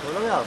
बोलोगे आप?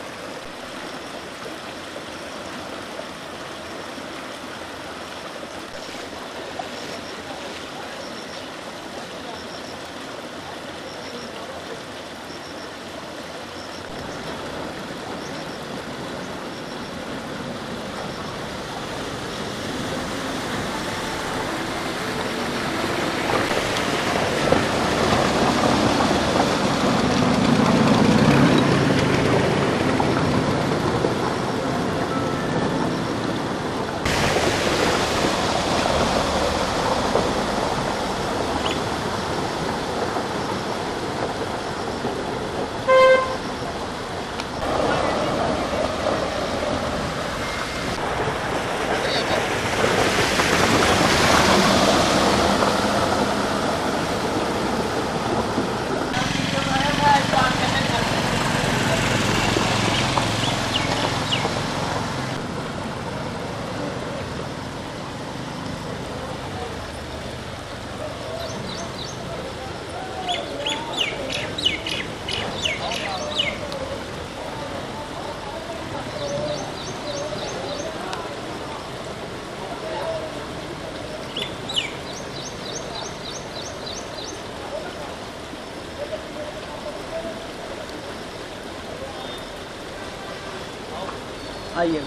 आइए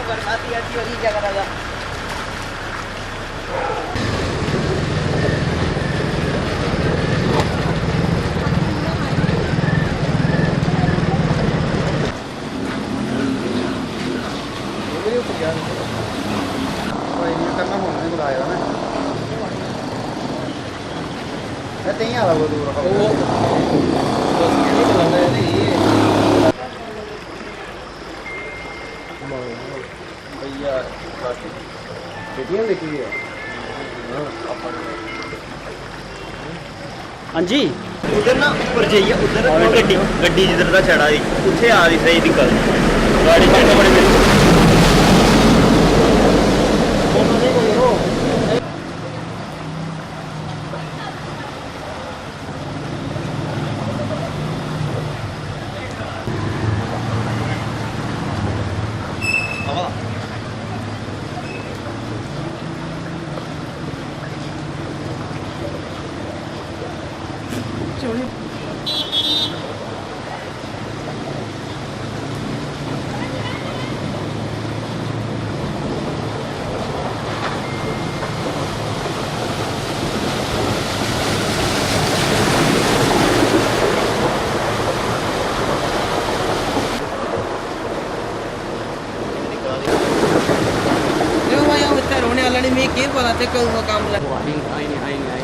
बरसाती आती होगी क्या करेगा। करना फोन बुलाएगा ना नहीं आ रहा वो दूर भैया बेटियां देखी है। हाँ जी उधर ना ऊपर जाइए उधर गड्डी गड्डी जिधर का छड़ा दी उत्थे आ रही सही दिक्कत गाड़ी चलने बड़े में क्या पता था कल वो काम लगा आई नहीं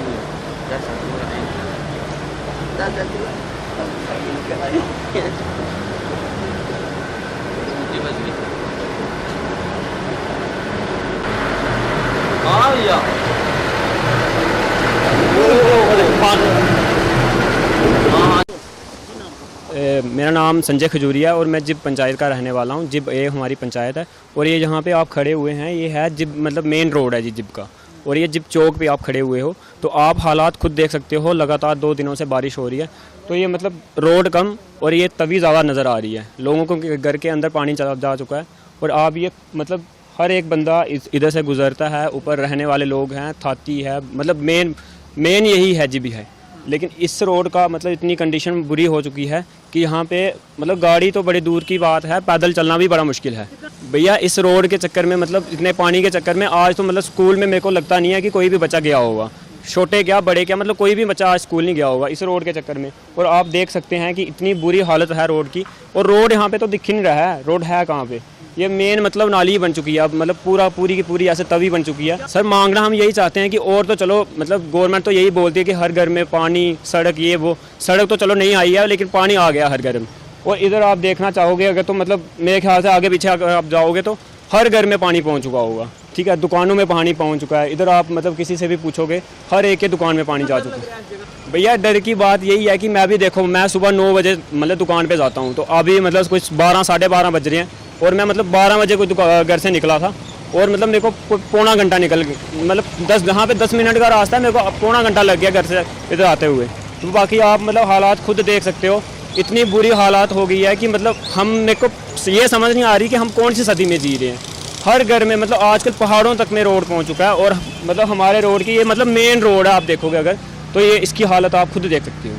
मेरा नाम संजय खजूरिया और मैं जिब पंचायत का रहने वाला हूँ। जिब ये हमारी पंचायत है और ये जहाँ पे आप खड़े हुए हैं ये है जिब मतलब मेन रोड है जी जिब का। और ये जिब चौक पे आप खड़े हुए हो तो आप हालात खुद देख सकते हो। लगातार 2 दिनों से बारिश हो रही है तो ये मतलब रोड कम और ये तवी ज़्यादा नज़र आ रही है। लोगों को घर के अंदर पानी जा चुका है और आप ये मतलब हर एक बंदा इधर से गुजरता है। ऊपर रहने वाले लोग हैं, थाती है, मतलब मेन यही है जिब है। लेकिन इस रोड का मतलब इतनी कंडीशन बुरी हो चुकी है कि यहाँ पे मतलब गाड़ी तो बड़ी दूर की बात है, पैदल चलना भी बड़ा मुश्किल है। भैया इस रोड के चक्कर में मतलब इतने पानी के चक्कर में आज तो मतलब स्कूल में मेरे को लगता नहीं है कि कोई भी बच्चा गया होगा, छोटे क्या बड़े क्या, मतलब कोई भी बच्चा आज स्कूल नहीं गया होगा इस रोड के चक्कर में। और आप देख सकते हैं कि इतनी बुरी हालत है रोड की। और रोड यहाँ पे तो दिख ही नहीं रहा है, रोड है कहाँ पे? ये मेन मतलब नाली बन चुकी है अब, मतलब पूरी की पूरी ऐसे तवी बन चुकी है। सर मांगना हम यही चाहते हैं कि और तो चलो मतलब गवर्नमेंट तो यही बोलती है कि हर घर में पानी, सड़क, ये वो, सड़क तो चलो नहीं आई है लेकिन पानी आ गया हर घर में। और इधर आप देखना चाहोगे अगर तो मतलब मेरे ख्याल से आगे पीछे अगर आप जाओगे तो हर घर में पानी पहुंच चुका होगा, ठीक है, दुकानों में पानी पहुंच चुका है। इधर आप मतलब किसी से भी पूछोगे हर एक के दुकान में पानी जा चुका है। भैया डर की बात यही है कि मैं भी देखो मैं सुबह 9 बजे मतलब दुकान पे जाता हूँ तो अभी मतलब कुछ 12 साढ़े 12 बज रहे हैं और मैं मतलब 12 बजे कोई घर से निकला था और मतलब मेरे को पौना घंटा निकल मतलब 10 जहाँ पे 10 मिनट का रास्ता है मेरे को पौना घंटा लग गया घर से इधर आते हुए। तो बाकी आप मतलब हालात खुद देख सकते हो इतनी बुरी हालात हो गई है कि मतलब हम मेरे को ये समझ नहीं आ रही कि हम कौन सी सदी में जी रहे हैं। हर घर में मतलब आजकल पहाड़ों तक में रोड पहुंच चुका है, और मतलब हमारे रोड की ये मतलब मेन रोड है, आप देखोगे अगर तो ये इसकी हालत आप खुद देख सकते हो।